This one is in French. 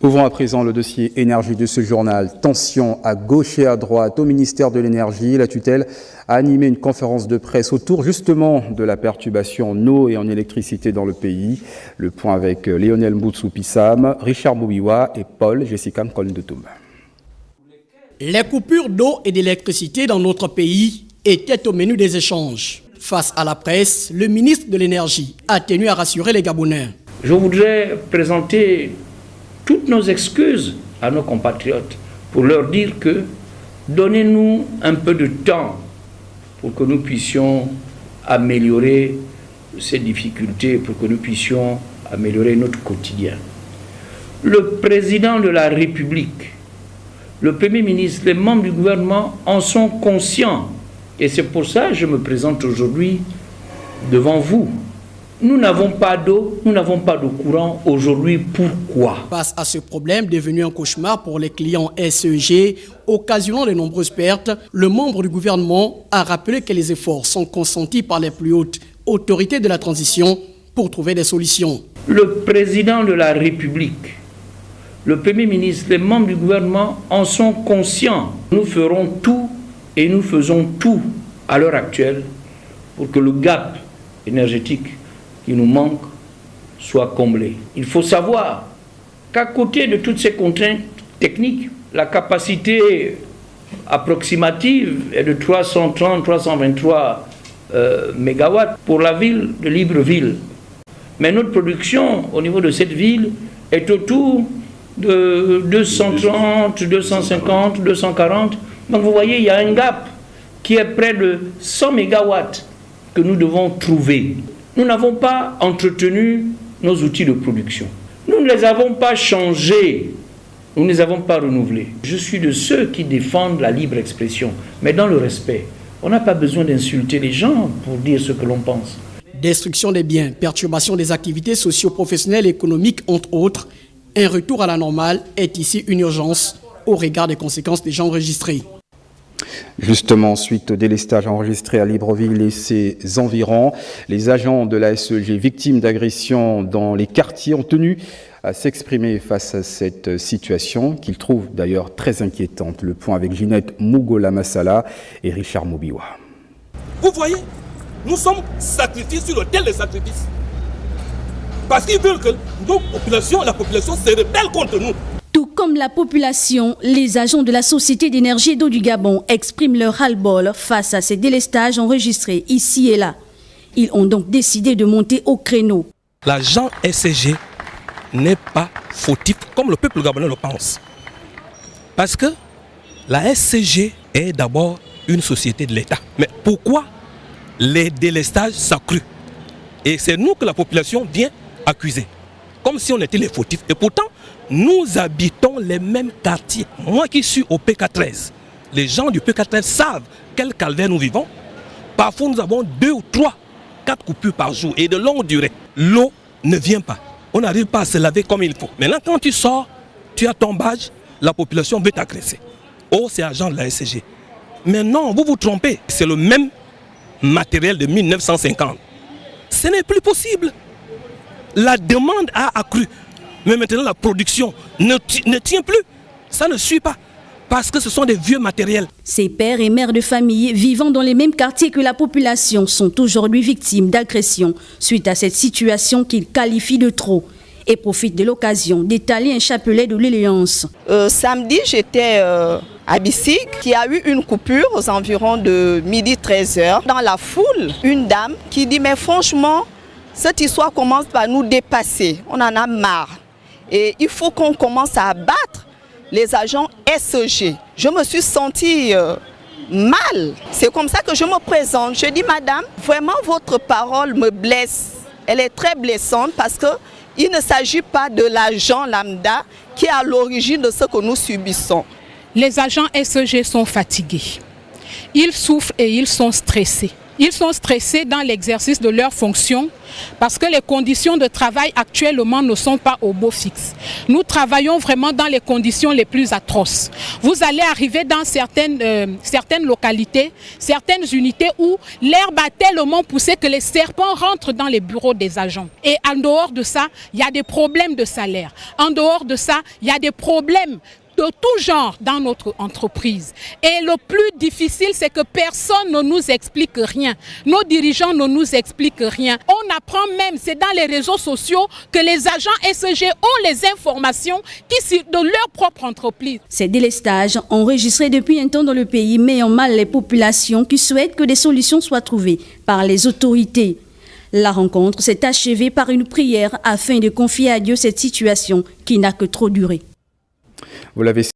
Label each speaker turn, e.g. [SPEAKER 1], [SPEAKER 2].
[SPEAKER 1] Ouvrons à présent le dossier énergie de ce journal. Tension à gauche et à droite au ministère de l'énergie. La tutelle a animé une conférence de presse autour justement de la perturbation en eau et en électricité dans le pays. Le point avec Lionel Mboutsou-Pissam, Richard Moubiwa et Paul Jessica Mkolndotoum.
[SPEAKER 2] Les coupures d'eau et d'électricité dans notre pays étaient au menu des échanges. Face à la presse, le ministre de l'énergie a tenu à rassurer les Gabonais.
[SPEAKER 3] Je voudrais présenter toutes nos excuses à nos compatriotes pour leur dire que donnez-nous un peu de temps pour que nous puissions améliorer ces difficultés, pour que nous puissions améliorer notre quotidien. Le président de la République, le Premier ministre, les membres du gouvernement en sont conscients. Et c'est pour ça que je me présente aujourd'hui devant vous. Nous n'avons pas d'eau, nous n'avons pas de courant aujourd'hui. Pourquoi?
[SPEAKER 2] Face à ce problème devenu un cauchemar pour les clients SEG, occasionnant de nombreuses pertes, le membre du gouvernement a rappelé que les efforts sont consentis par les plus hautes autorités de la transition pour trouver des solutions.
[SPEAKER 3] Le président de la République, le Premier ministre, les membres du gouvernement en sont conscients. Nous ferons tout et nous faisons tout à l'heure actuelle pour que le gap énergétique qui nous manque soit comblé. Il faut savoir qu'à côté de toutes ces contraintes techniques, la capacité approximative est de 330-323 mégawatts pour la ville de Libreville. Mais notre production au niveau de cette ville est autour de 230, 250, 240. Donc vous voyez, il y a un gap qui est près de 100 mégawatts que nous devons trouver. Nous n'avons pas entretenu nos outils de production. Nous ne les avons pas changés. Nous ne les avons pas renouvelés. Je suis de ceux qui défendent la libre expression, mais dans le respect. On n'a pas besoin d'insulter les gens pour dire ce que l'on pense.
[SPEAKER 2] Destruction des biens, perturbation des activités socio-professionnelles et économiques, entre autres. Un retour à la normale est ici une urgence au regard des conséquences déjà enregistrées.
[SPEAKER 1] Justement, suite au délestage enregistré à Libreville et ses environs, les agents de la SEG victimes d'agressions dans les quartiers ont tenu à s'exprimer face à cette situation qu'ils trouvent d'ailleurs très inquiétante. Le point avec Ginette Mougola-Massala et Richard Moubiwa.
[SPEAKER 4] Vous voyez, nous sommes sacrifiés sur l'autel des sacrifices. Parce qu'ils veulent que la population se rebelle contre nous.
[SPEAKER 5] Tout comme la population, les agents de la Société d'énergie et d'eau du Gabon expriment leur ras-le-bol face à ces délestages enregistrés ici et là. Ils ont donc décidé de monter au créneau.
[SPEAKER 4] L'agent SCG n'est pas fautif comme le peuple gabonais le pense. Parce que la SCG est d'abord une société de l'État. Mais pourquoi les délestages s'accruent? Et c'est nous que la population vient accuser. Comme si on était les fautifs. Et pourtant, nous habitons les mêmes quartiers. Moi qui suis au PK13, les gens du PK13 savent quel calvaire nous vivons. Parfois, nous avons 2 ou 3, 4 coupures par jour et de longue durée. L'eau ne vient pas. On n'arrive pas à se laver comme il faut. Maintenant, quand tu sors, tu as ton badge, la population veut t'agresser. Oh, c'est agent de la SCG. Mais non, vous vous trompez. C'est le même matériel de 1950. Ce n'est plus possible. La demande a accru. Mais maintenant, la production ne tient plus. Ça ne suit pas. Parce que ce sont des vieux matériels.
[SPEAKER 5] Ces pères et mères de famille vivant dans les mêmes quartiers que la population sont aujourd'hui victimes d'agressions suite à cette situation qu'ils qualifient de trop et profitent de l'occasion d'étaler un chapelet de l'Alliance.
[SPEAKER 6] Samedi, j'étais à Bissig, qui a eu une coupure aux environs de midi 13h. Dans la foule, une dame qui dit « Mais franchement, cette histoire commence par nous dépasser. On en a marre. Et il faut qu'on commence à abattre les agents SEG. » Je me suis sentie mal. C'est comme ça que je me présente. Je dis, madame, vraiment votre parole me blesse. Elle est très blessante parce qu'il ne s'agit pas de l'agent lambda qui est à l'origine de ce que nous subissons.
[SPEAKER 7] Les agents SEG sont fatigués. Ils souffrent et ils sont stressés. Ils sont stressés dans l'exercice de leurs fonctions parce que les conditions de travail actuellement ne sont pas au beau fixe. Nous travaillons vraiment dans les conditions les plus atroces. Vous allez arriver dans certaines localités, certaines unités où l'herbe a tellement poussé que les serpents rentrent dans les bureaux des agents. Et en dehors de ça, il y a des problèmes de salaire. En dehors de ça, il y a des problèmes de tout genre dans notre entreprise. Et le plus difficile, c'est que personne ne nous explique rien. Nos dirigeants ne nous expliquent rien. On apprend même, c'est dans les réseaux sociaux, que les agents SEG ont les informations de leur propre entreprise.
[SPEAKER 5] Ces délestages enregistrés depuis un temps dans le pays mettent en mal les populations qui souhaitent que des solutions soient trouvées par les autorités. La rencontre s'est achevée par une prière afin de confier à Dieu cette situation qui n'a que trop duré.
[SPEAKER 1] Vous l'avez